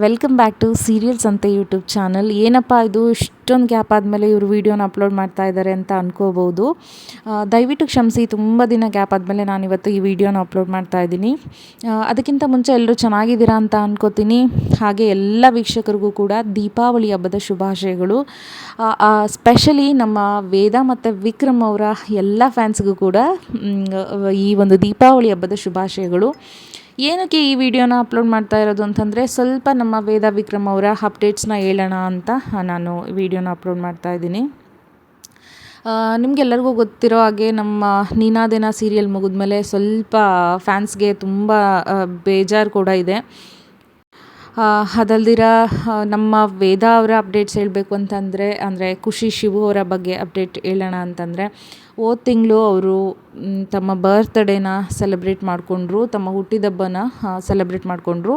Welcome back to serials ಅಂತ YouTube channel. ಏನಪ್ಪ ಇದು ಇಷ್ಟೊಂದು ಗ್ಯಾಪ್ ಆದಮೇಲೆ ಇವರು ವೀಡಿಯೋನ ಅಪ್ಲೋಡ್ ಮಾಡ್ತಾ ಇದ್ದಾರೆ ಅಂತ ಅನ್ಕೋಬೋದು. ದಯವಿಟ್ಟು ಕ್ಷಮಿಸಿ, ತುಂಬ ದಿನ ಗ್ಯಾಪ್ ಆದಮೇಲೆ ನಾನಿವತ್ತು ಈ ವಿಡಿಯೋನ ಅಪ್ಲೋಡ್ ಮಾಡ್ತಾ ಇದ್ದೀನಿ. ಅದಕ್ಕಿಂತ ಮುಂಚೆ ಎಲ್ಲರೂ ಚೆನ್ನಾಗಿದ್ದೀರಾ ಅಂತ ಅನ್ಕೋತೀನಿ. ಹಾಗೆ ಎಲ್ಲ ವೀಕ್ಷಕರಿಗೂ ಕೂಡ ದೀಪಾವಳಿ ಹಬ್ಬದ ಶುಭಾಶಯಗಳು. ಸ್ಪೆಷಲಿ ನಮ್ಮ ವೇದ ಮತ್ತು ವಿಕ್ರಮ್ ಅವರ ಎಲ್ಲ ಫ್ಯಾನ್ಸ್ಗೂ ಕೂಡ ಈ ಒಂದು ದೀಪಾವಳಿ ಹಬ್ಬದ ಶುಭಾಶಯಗಳು. ಏನಕ್ಕೆ ಈ ವಿಡಿಯೋನ ಅಪ್ಲೋಡ್ ಮಾಡ್ತಾ ಇರೋದು ಅಂತಂದರೆ, ಸ್ವಲ್ಪ ನಮ್ಮ ವೇದ ವಿಕ್ರಮ್ ಅವರ ಅಪ್ಡೇಟ್ಸ್ನ ಹೇಳೋಣ ಅಂತ ನಾನು ವಿಡಿಯೋನ ಅಪ್ಲೋಡ್ ಮಾಡ್ತಾ ಇದ್ದೀನಿ. ನಿಮಗೆಲ್ಲರಿಗೂ ಗೊತ್ತಿರೋ ಹಾಗೆ ನಮ್ಮ ನೀನಾದೇನ ಸೀರಿಯಲ್ ಮುಗಿದ್ಮೇಲೆ ಸ್ವಲ್ಪ ಫ್ಯಾನ್ಸ್ಗೆ ತುಂಬ ಬೇಜಾರು ಕೂಡ ಇದೆ. ಅದಲ್ದಿರ ನಮ್ಮ ವೇದ ಅವರ ಅಪ್ಡೇಟ್ಸ್ ಹೇಳಬೇಕು ಅಂದರೆ ಖುಷಿ ಶಿವು ಅವರ ಬಗ್ಗೆ ಅಪ್ಡೇಟ್ ಹೇಳೋಣ ಅಂತಂದರೆ, ಹೋದ ತಿಂಗಳು ಅವರು ತಮ್ಮ ಬರ್ತ್ಡೇನ ಸೆಲೆಬ್ರೇಟ್ ಮಾಡಿಕೊಂಡ್ರು, ತಮ್ಮ ಹುಟ್ಟಿದಬ್ಬನ ಸೆಲೆಬ್ರೇಟ್ ಮಾಡಿಕೊಂಡ್ರು.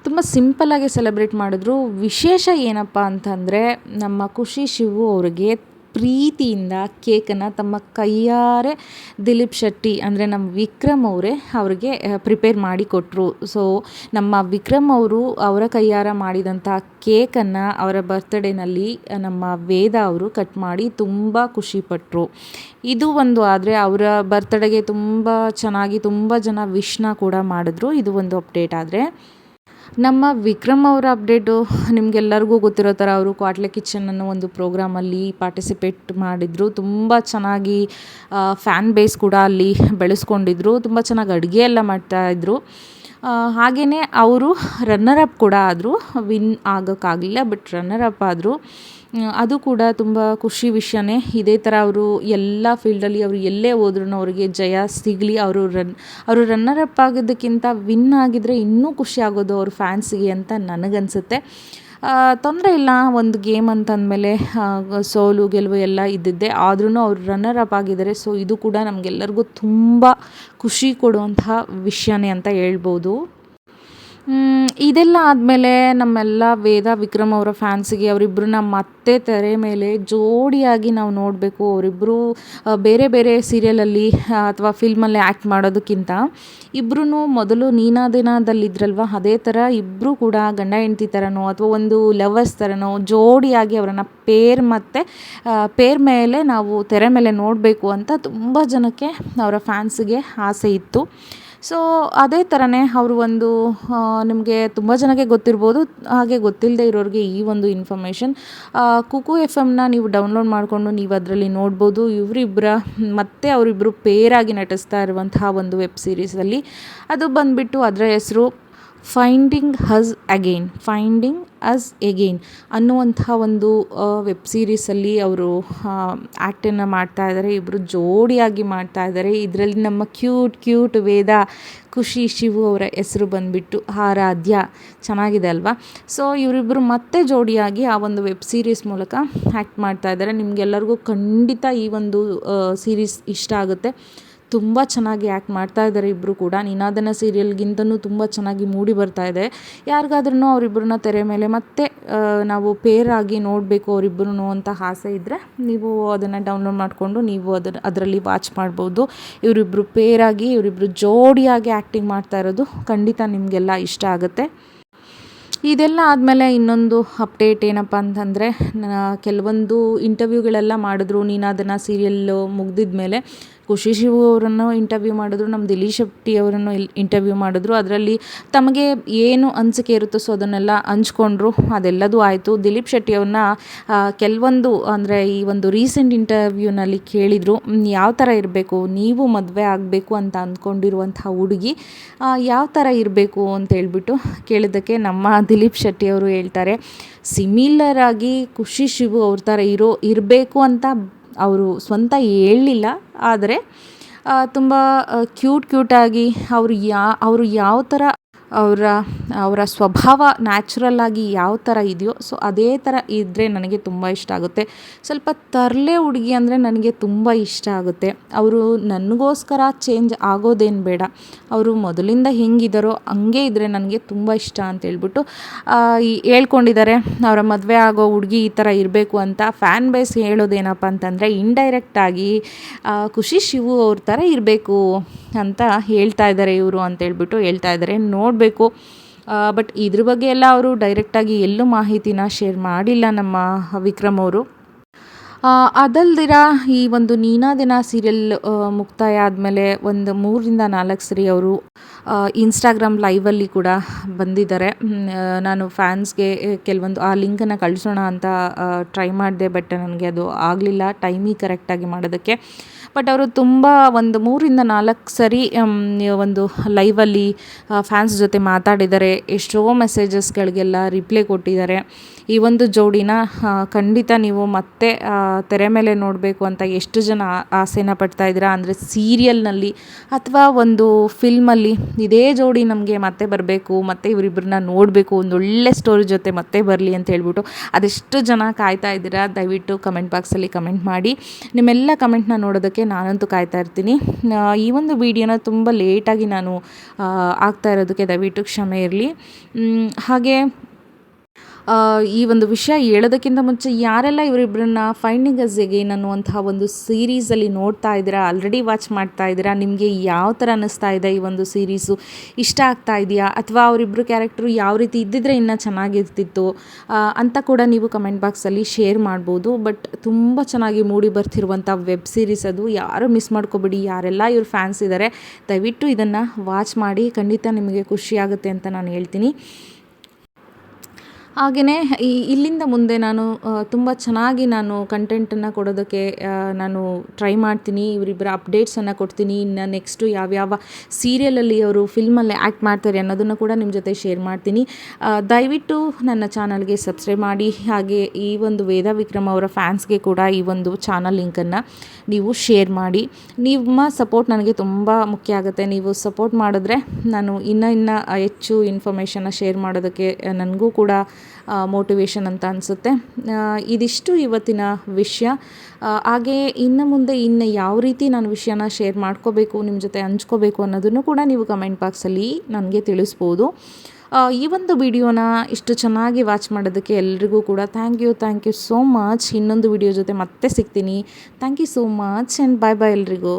ತುಂಬ ಸಿಂಪಲ್ಲಾಗಿ ಸೆಲೆಬ್ರೇಟ್ ಮಾಡಿದ್ರು. ವಿಶೇಷ ಏನಪ್ಪ ಅಂತಂದರೆ, ನಮ್ಮ ಖುಷಿ ಶಿವು ಅವ್ರಿಗೆ ಪ್ರೀತಿಯಿಂದ ಕೇಕನ್ನು ತಮ್ಮ ಕೈಯಾರೆ ದಿಲೀಪ್ ಶೆಟ್ಟಿ ಅಂದರೆ ನಮ್ಮ ವಿಕ್ರಮ್ ಅವ್ರಿಗೆ ಪ್ರಿಪೇರ್ ಮಾಡಿ ಕೊಟ್ಟರು. ಸೊ ನಮ್ಮ ವಿಕ್ರಮ್ ಅವರು ಅವರ ಕೈಯಾರ ಮಾಡಿದಂಥ ಕೇಕನ್ನು ಅವರ ಬರ್ತ್ಡೇನಲ್ಲಿ ನಮ್ಮ ವೇದ ಅವರು ಕಟ್ ಮಾಡಿ ತುಂಬ ಖುಷಿಪಟ್ಟರು. ಇದು ಒಂದು. ಆದರೆ ಅವರ ಬರ್ತ್ಡೇಗೆ ತುಂಬ ಚೆನ್ನಾಗಿ ತುಂಬ ಜನ ವಿಶ್ನ ಕೂಡ ಮಾಡಿದ್ರು. ಇದು ಒಂದು ಅಪ್ಡೇಟ್. ಆದರೆ ನಮ್ಮ ವಿಕ್ರಮ್ ಅವರ ಅಪ್ಡೇಟು ನಿಮಗೆಲ್ಲರಿಗೂ ಗೊತ್ತಿರೋ ಥರ, ಅವರು ಕ್ವಾಟ್ಲೆ ಕಿಚನ್ ಅನ್ನೋ ಒಂದು ಪ್ರೋಗ್ರಾಮಲ್ಲಿ ಪಾರ್ಟಿಸಿಪೇಟ್ ಮಾಡಿದರು. ತುಂಬ ಚೆನ್ನಾಗಿ ಫ್ಯಾನ್ ಬೇಸ್ ಕೂಡ ಅಲ್ಲಿ ಬೆಳೆಸ್ಕೊಂಡಿದ್ರು. ತುಂಬ ಚೆನ್ನಾಗಿ ಅಡುಗೆ ಎಲ್ಲ ಮಾಡ್ತಾಯಿದ್ರು. ಹಾಗೆಯೇ ಅವರು ರನ್ನರ್ ಅಪ್ ಕೂಡ ಆದರು. ವಿನ್ ಆಗೋಕ್ಕಾಗಲಿಲ್ಲ, ಬಟ್ ರನ್ನರ್ ಅಪ್ ಆದರು. ಅದು ಕೂಡ ತುಂಬ ಖುಷಿ ವಿಷಯನೇ. ಇದೇ ಥರ ಅವರು ಎಲ್ಲ ಫೀಲ್ಡಲ್ಲಿ ಅವರು ಎಲ್ಲೇ ಹೋದ್ರೂ ಅವರಿಗೆ ಜಯ ಸಿಗಲಿ. ಅವರು ರನ್ನರ್ ಅಪ್ ಆಗೋದಕ್ಕಿಂತ ವಿನ್ ಆಗಿದ್ರೆ ಇನ್ನೂ ಖುಷಿ ಆಗೋದು ಅವ್ರ ಫ್ಯಾನ್ಸಿಗೆ ಅಂತ ನನಗನ್ಸುತ್ತೆ. ತೊಂದರೆ ಇಲ್ಲ, ಒಂದು ಗೇಮ್ ಅಂತಂದಮೇಲೆ ಸೋಲು ಗೆಲುವು ಎಲ್ಲ ಇದ್ದಿದ್ದೆ. ಆದ್ರೂ ಅವರು ರನ್ನರ್ ಅಪ್ ಆಗಿದ್ದಾರೆ. ಸೊ ಇದು ಕೂಡ ನಮಗೆಲ್ಲರಿಗೂ ತುಂಬ ಖುಷಿ ಕೊಡುವಂತಹ ವಿಷಯನೇ ಅಂತ ಹೇಳ್ಬೋದು. ಇದೆಲ್ಲ ಆದಮೇಲೆ ನಮ್ಮೆಲ್ಲ ವೇದ ವಿಕ್ರಮ್ ಅವರ ಫ್ಯಾನ್ಸಿಗೆ ಅವರಿಬ್ಬರನ್ನ ಮತ್ತೆ ತೆರೆ ಮೇಲೆ ಜೋಡಿಯಾಗಿ ನಾವು ನೋಡಬೇಕು. ಅವರಿಬ್ಬರು ಬೇರೆ ಬೇರೆ ಸೀರಿಯಲಲ್ಲಿ ಅಥವಾ ಫಿಲ್ಮಲ್ಲಿ ಆ್ಯಕ್ಟ್ ಮಾಡೋದಕ್ಕಿಂತ ಇಬ್ಬರೂ ಮೊದಲು ನೀನಾದೇನದಲ್ಲಿದ್ರಲ್ವ, ಅದೇ ಥರ ಇಬ್ಬರು ಕೂಡ ಗಂಡ ಹೆಂಡತಿ ಥರನೋ ಅಥವಾ ಒಂದು ಲವರ್ಸ್ ಥರನೋ ಜೋಡಿಯಾಗಿ ಅವರನ್ನು ಪೇರ್ ಮೇಲೆ ನಾವು ತೆರೆ ಮೇಲೆ ನೋಡಬೇಕು ಅಂತ ತುಂಬ ಜನಕ್ಕೆ, ಅವರ ಫ್ಯಾನ್ಸಿಗೆ ಆಸೆ ಇತ್ತು. ಸೊ ಅದೇ ಥರನೇ ಅವರು ಒಂದು ನಿಮಗೆ ತುಂಬ ಜನಕ್ಕೆ ಗೊತ್ತಿರ್ಬೋದು, ಹಾಗೆ ಗೊತ್ತಿಲ್ಲದೆ ಇರೋರಿಗೆ ಈ ಒಂದು ಇನ್ಫಾರ್ಮೇಷನ್. ಕುಕು FM ನೀವು ಡೌನ್ಲೋಡ್ ಮಾಡಿಕೊಂಡು ನೀವು ಅದರಲ್ಲಿ ನೋಡ್ಬೋದು. ಮತ್ತೆ ಅವರಿಬ್ಬರು ಪೇರಾಗಿ ನಟಿಸ್ತಾ ಇರುವಂತಹ ಒಂದು ವೆಬ್ ಸೀರೀಸಲ್ಲಿ. ಅದು ಬಂದುಬಿಟ್ಟು ಅದರ ಹೆಸರು ಫೈಂಡಿಂಗ್ ಅಸ್ ಅಗೇನ್ ಅನ್ನುವಂಥ ಒಂದು ವೆಬ್ ಸೀರೀಸಲ್ಲಿ ಅವರು ಆ್ಯಕ್ಟನ್ನು ಮಾಡ್ತಾ ಇದ್ದಾರೆ. ಇಬ್ಬರು ಜೋಡಿಯಾಗಿ ಮಾಡ್ತಾ ಇದ್ದಾರೆ. ಇದರಲ್ಲಿ ನಮ್ಮ ಕ್ಯೂಟ್ ವೇದ, ಖುಷಿ ಶಿವು ಅವರ ಹೆಸರು ಬಂದುಬಿಟ್ಟು ಆರಾಧ್ಯ. ಚೆನ್ನಾಗಿದೆ ಅಲ್ವಾ? ಸೊ ಇವರಿಬ್ಬರು ಮತ್ತೆ ಜೋಡಿಯಾಗಿ ಆ ಒಂದು ವೆಬ್ ಸೀರೀಸ್ ಮೂಲಕ ಆ್ಯಕ್ಟ್ ಮಾಡ್ತಾ ಇದ್ದಾರೆ. ನಿಮಗೆಲ್ಲರಿಗೂ ಖಂಡಿತ ಈ ಒಂದು ಸೀರೀಸ್ ಇಷ್ಟ ಆಗುತ್ತೆ. ತುಂಬ ಚೆನ್ನಾಗಿ ಆ್ಯಕ್ಟ್ ಮಾಡ್ತಾ ಇದ್ದಾರೆ ಇಬ್ಬರು ಕೂಡ. ನೀನಾದನ ಸೀರಿಯಲ್ಗಿಂತನೂ ತುಂಬ ಚೆನ್ನಾಗಿ ಮೂಡಿ ಬರ್ತಾ ಇದೆ. ಯಾರಿಗಾದ್ರೂ ಅವರಿಬ್ಬರನ್ನ ತೆರೆ ಮೇಲೆ ಮತ್ತೆ ನಾವು ಪೇರಾಗಿ ನೋಡಬೇಕು ಅವರಿಬ್ಬರೂ ಅಂತ ಆಸೆ ಇದ್ದರೆ ನೀವು ಅದನ್ನು ಡೌನ್ಲೋಡ್ ಮಾಡಿಕೊಂಡು ನೀವು ಅದರಲ್ಲಿ ವಾಚ್ ಮಾಡ್ಬೋದು. ಇವರಿಬ್ಬರು ಪೇರಾಗಿ, ಇವರಿಬ್ಬರು ಜೋಡಿಯಾಗಿ ಆ್ಯಕ್ಟಿಂಗ್ ಮಾಡ್ತಾ ಇರೋದು ಖಂಡಿತ ನಿಮಗೆಲ್ಲ ಇಷ್ಟ ಆಗುತ್ತೆ. ಇದೆಲ್ಲ ಆದಮೇಲೆ ಇನ್ನೊಂದು ಅಪ್ಡೇಟ್ ಏನಪ್ಪ ಅಂತಂದರೆ, ಕೆಲವೊಂದು ಇಂಟರ್ವ್ಯೂಗಳೆಲ್ಲ ಮಾಡಿದ್ರು. ನೀನಾದನ ಸೀರಿಯಲ್ಲು ಮುಗ್ದಿದ ಮೇಲೆ ಖುಷಿ ಶಿವು ಅವರನ್ನು ಇಂಟರ್ವ್ಯೂ ಮಾಡಿದ್ರು, ನಮ್ಮ ದಿಲೀಪ್ ಶೆಟ್ಟಿ ಅವರನ್ನು ಇಂಟರ್ವ್ಯೂ ಮಾಡಿದ್ರು. ಅದರಲ್ಲಿ ತಮಗೆ ಏನು ಅನಿಸಿಕೆ ಇರುತ್ತೋ ಸೊ ಅದನ್ನೆಲ್ಲ ಹಂಚ್ಕೊಂಡ್ರು. ಅದೆಲ್ಲದೂ ಆಯಿತು. ದಿಲೀಪ್ ಶೆಟ್ಟಿ ಅವ್ರನ್ನ ಕೆಲವೊಂದು ಅಂದರೆ ಈ ಒಂದು ರೀಸೆಂಟ್ ಇಂಟರ್ವ್ಯೂನಲ್ಲಿ ಕೇಳಿದರು, ಯಾವ ಥರ ಇರಬೇಕು, ನೀವು ಮದುವೆ ಆಗಬೇಕು ಅಂತ ಅಂದ್ಕೊಂಡಿರುವಂಥ ಹುಡುಗಿ ಯಾವ ಥರ ಇರಬೇಕು ಅಂತ ಹೇಳ್ಬಿಟ್ಟು ಕೇಳಿದ್ದಕ್ಕೆ ನಮ್ಮ ದಿಲೀಪ್ ಶೆಟ್ಟಿ ಅವರು ಹೇಳ್ತಾರೆ, ಸಿಮಿಲರ್ ಆಗಿ ಖುಷಿ ಶಿವು ಅವ್ರ ಥರ ಇರಬೇಕು ಅಂತ ಅವರು ಸ್ವಂತ ಹೇಳಲಿಲ್ಲ. ಆದರೆ ತುಂಬ ಕ್ಯೂಟಾಗಿ ಅವರು ಯಾವ ಥರ ಅವರ ಸ್ವಭಾವ ನ್ಯಾಚುರಲ್ಲಾಗಿ ಯಾವ ಥರ ಇದೆಯೋ ಸೊ ಅದೇ ಥರ ಇದ್ದರೆ ನನಗೆ ತುಂಬ ಇಷ್ಟ ಆಗುತ್ತೆ. ಸ್ವಲ್ಪ ತರಲೆ ಹುಡುಗಿ ಅಂದರೆ ನನಗೆ ತುಂಬ ಇಷ್ಟ ಆಗುತ್ತೆ. ಅವರು ನನಗೋಸ್ಕರ ಚೇಂಜ್ ಆಗೋದೇನು ಬೇಡ, ಅವರು ಮೊದಲಿಂದ ಹೆಂಗಿದ್ದಾರೋ ಹಂಗೆ ಇದ್ದರೆ ನನಗೆ ತುಂಬ ಇಷ್ಟ ಅಂತೇಳ್ಬಿಟ್ಟು ಹೇಳ್ಕೊಂಡಿದ್ದಾರೆ. ಅವರ ಮದುವೆ ಆಗೋ ಹುಡುಗಿ ಈ ಥರ ಇರಬೇಕು ಅಂತ. ಫ್ಯಾನ್ ಬೇಸ್ ಹೇಳೋದೇನಪ್ಪ ಅಂತಂದರೆ, ಇಂಡೈರೆಕ್ಟಾಗಿ ಖುಷಿ ಶಿವು ಅವ್ರ ಥರ ಇರಬೇಕು ಅಂತ ಹೇಳ್ತಾ ಇದ್ದಾರೆ ಇವರು ಅಂತೇಳ್ಬಿಟ್ಟು ಹೇಳ್ತಾ ಇದ್ದಾರೆ. ನೋಡಬೇಕು ಬಟ್ ಇದ್ರ ಬಗ್ಗೆ ಎಲ್ಲ ಅವರು ಡೈರೆಕ್ಟಾಗಿ ಎಲ್ಲೂ ಮಾಹಿತಿನ ಶೇರ್ ಮಾಡಿಲ್ಲ ನಮ್ಮ ವಿಕ್ರಮ್ ಅವರು. ಅದಲ್ದಿರ ಈ ಒಂದು ನೀನಾದಿನ ಸೀರಿಯಲ್ ಮುಕ್ತಾಯ ಆದಮೇಲೆ ಒಂದು 3-4 ಸರಿ ಅವರು ಇನ್ಸ್ಟಾಗ್ರಾಮ್ ಲೈವಲ್ಲಿ ಕೂಡ ಬಂದಿದ್ದಾರೆ. ನಾನು ಫ್ಯಾನ್ಸ್ಗೆ ಕೆಲವೊಂದು ಆ ಲಿಂಕನ್ನು ಕಳಿಸೋಣ ಅಂತ ಟ್ರೈ ಮಾಡಿದೆ, ಬಟ್ ನನಗೆ ಅದು ಆಗಲಿಲ್ಲ ಟೈಮಿಗೆ ಕರೆಕ್ಟಾಗಿ ಮಾಡೋದಕ್ಕೆ. ಬಟ್ ಅವರು ತುಂಬ ಒಂದು 3-4 ಸರಿ ಒಂದು ಲೈವಲ್ಲಿ ಫ್ಯಾನ್ಸ್ ಜೊತೆ ಮಾತಾಡಿದ್ದಾರೆ. ಎಷ್ಟೋ ಮೆಸೇಜಸ್ಗಳಿಗೆಲ್ಲ ರಿಪ್ಲೈ ಕೊಟ್ಟಿದ್ದಾರೆ. ಈ ಒಂದು ಜೋಡಿನ ಖಂಡಿತ ನೀವು ಮತ್ತೆ ತೆರೆ ಮೇಲೆ ನೋಡಬೇಕು ಅಂತ ಎಷ್ಟು ಜನ ಆಸೆನ ಪಡ್ತಾ ಇದ್ದೀರಾ. ಅಂದರೆ ಸೀರಿಯಲ್ನಲ್ಲಿ ಅಥವಾ ಒಂದು ಫಿಲ್ಮಲ್ಲಿ ಇದೇ ಜೋಡಿ ನಮಗೆ ಮತ್ತೆ ಬರಬೇಕು, ಮತ್ತು ಇವರಿಬ್ಬರನ್ನ ನೋಡಬೇಕು, ಒಂದೊಳ್ಳೆ ಸ್ಟೋರಿ ಜೊತೆ ಮತ್ತೆ ಬರಲಿ ಅಂತ ಹೇಳ್ಬಿಟ್ಟು ಅದೆಷ್ಟು ಜನ ಕಾಯ್ತಾ ಇದ್ದೀರಾ. ದಯವಿಟ್ಟು ಕಮೆಂಟ್ ಬಾಕ್ಸಲ್ಲಿ ಕಮೆಂಟ್ ಮಾಡಿ. ನಿಮ್ಮೆಲ್ಲ ಕಮೆಂಟ್ನ ನೋಡೋದಕ್ಕೆ ನಾನಂತೂ ಕಾಯ್ತಾ ಇರ್ತೀನಿ. ಈ ಒಂದು ವಿಡಿಯೋನ ತುಂಬ ಲೇಟಾಗಿ ನಾನು ಆಗ್ತಾ ಇರೋದಕ್ಕೆ ದಯವಿಟ್ಟು ಕ್ಷಮೆ ಇರಲಿ. ಹಾಗೆ ಈ ಒಂದು ವಿಷಯ ಹೇಳೋದಕ್ಕಿಂತ ಮುಂಚೆ ಯಾರೆಲ್ಲ ಇವರಿಬ್ಬರನ್ನ ಫೈಂಡಿಂಗ್ ಅಸ್ ಅಗೇನ್ ಅನ್ನುವಂತಹ ಒಂದು ಸೀರೀಸಲ್ಲಿ ನೋಡ್ತಾ ಇದ್ದೀರಾ, ಆಲ್ರೆಡಿ ವಾಚ್ ಮಾಡ್ತಾ ಇದ್ದೀರಾ, ನಿಮಗೆ ಯಾವ ಥರ ಅನ್ನಿಸ್ತಾ ಇದೆ ಈ ಒಂದು ಸೀರೀಸು? ಇಷ್ಟ ಆಗ್ತಾ ಇದೆಯಾ, ಅಥವಾ ಅವರಿಬ್ಬರು ಕ್ಯಾರೆಕ್ಟ್ರು ಯಾವ ರೀತಿ ಇದ್ದಿದ್ರೆ ಇನ್ನೂ ಚೆನ್ನಾಗಿರ್ತಿತ್ತು ಅಂತ ಕೂಡ ನೀವು ಕಮೆಂಟ್ ಬಾಕ್ಸಲ್ಲಿ ಶೇರ್ ಮಾಡ್ಬೋದು. ಬಟ್ ತುಂಬ ಚೆನ್ನಾಗಿ ಮೂಡಿ ಬರ್ತಿರುವಂಥ ವೆಬ್ ಸೀರೀಸ್ ಅದು. ಯಾರು ಮಿಸ್ ಮಾಡ್ಕೋಬೇಡಿ. ಯಾರೆಲ್ಲ ಇವ್ರ ಫ್ಯಾನ್ಸ್ ಇದ್ದಾರೆ ದಯವಿಟ್ಟು ಇದನ್ನು ವಾಚ್ ಮಾಡಿ. ಖಂಡಿತ ನಿಮಗೆ ಖುಷಿಯಾಗುತ್ತೆ ಅಂತ ನಾನು ಹೇಳ್ತೀನಿ. ಹಾಗೆಯೇ ಇಲ್ಲಿಂದ ಮುಂದೆ ನಾನು ತುಂಬ ಚೆನ್ನಾಗಿ ನಾನು ಕಂಟೆಂಟನ್ನು ಕೊಡೋದಕ್ಕೆ ನಾನು ಟ್ರೈ ಮಾಡ್ತೀನಿ. ಇವರಿಬ್ಬರ ಅಪ್ಡೇಟ್ಸನ್ನು ಕೊಡ್ತೀನಿ. ಇನ್ನು ನೆಕ್ಸ್ಟು ಯಾವ್ಯಾವ ಸೀರಿಯಲಲ್ಲಿ ಅವರು ಫಿಲ್ಮಲ್ಲಿ ಆ್ಯಕ್ಟ್ ಮಾಡ್ತಾರೆ ಅನ್ನೋದನ್ನು ಕೂಡ ನಿಮ್ಮ ಜೊತೆ ಶೇರ್ ಮಾಡ್ತೀನಿ. ದಯವಿಟ್ಟು ನನ್ನ ಚಾನಲ್ಗೆ ಸಬ್ಸ್ಕ್ರೈಬ್ ಮಾಡಿ. ಹಾಗೆ ಈ ಒಂದು ವೇದ ವಿಕ್ರಮ್ ಅವರ ಫ್ಯಾನ್ಸ್ಗೆ ಕೂಡ ಈ ಒಂದು ಚಾನಲ್ ಲಿಂಕನ್ನು ನೀವು ಶೇರ್ ಮಾಡಿ. ನಿಮ್ಮ ಸಪೋರ್ಟ್ ನನಗೆ ತುಂಬ ಮುಖ್ಯ ಆಗುತ್ತೆ. ನೀವು ಸಪೋರ್ಟ್ ಮಾಡಿದ್ರೆ ನಾನು ಇನ್ನೂ ಹೆಚ್ಚು ಇನ್ಫಾರ್ಮೇಷನ್ನ ಶೇರ್ ಮಾಡೋದಕ್ಕೆ ನನಗೂ ಕೂಡ ಮೋಟಿವೇಶನ್ ಅಂತ ಅನಿಸುತ್ತೆ. ಇದಿಷ್ಟು ಇವತ್ತಿನ ವಿಷಯ. ಹಾಗೆ ಇನ್ನು ಮುಂದೆ ಯಾವ ರೀತಿ ನಾನು ವಿಷಯನ ಶೇರ್ ಮಾಡ್ಕೋಬೇಕು, ನಿಮ್ಮ ಜೊತೆ ಹಂಚ್ಕೋಬೇಕು ಅನ್ನೋದನ್ನು ಕೂಡ ನೀವು ಕಮೆಂಟ್ ಬಾಕ್ಸಲ್ಲಿ ನನಗೆ ತಿಳಿಸ್ಬೋದು. ಈ ಒಂದು ವಿಡಿಯೋನ ಇಷ್ಟು ಚೆನ್ನಾಗಿ ವಾಚ್ ಮಾಡೋದಕ್ಕೆ ಎಲ್ರಿಗೂ ಕೂಡ ಥ್ಯಾಂಕ್ ಯು ಸೋ ಮಚ್. ಇನ್ನೊಂದು ವಿಡಿಯೋ ಜೊತೆ ಮತ್ತೆ ಸಿಗ್ತೀನಿ. Thank you so much and bye ಎಲ್ರಿಗೂ.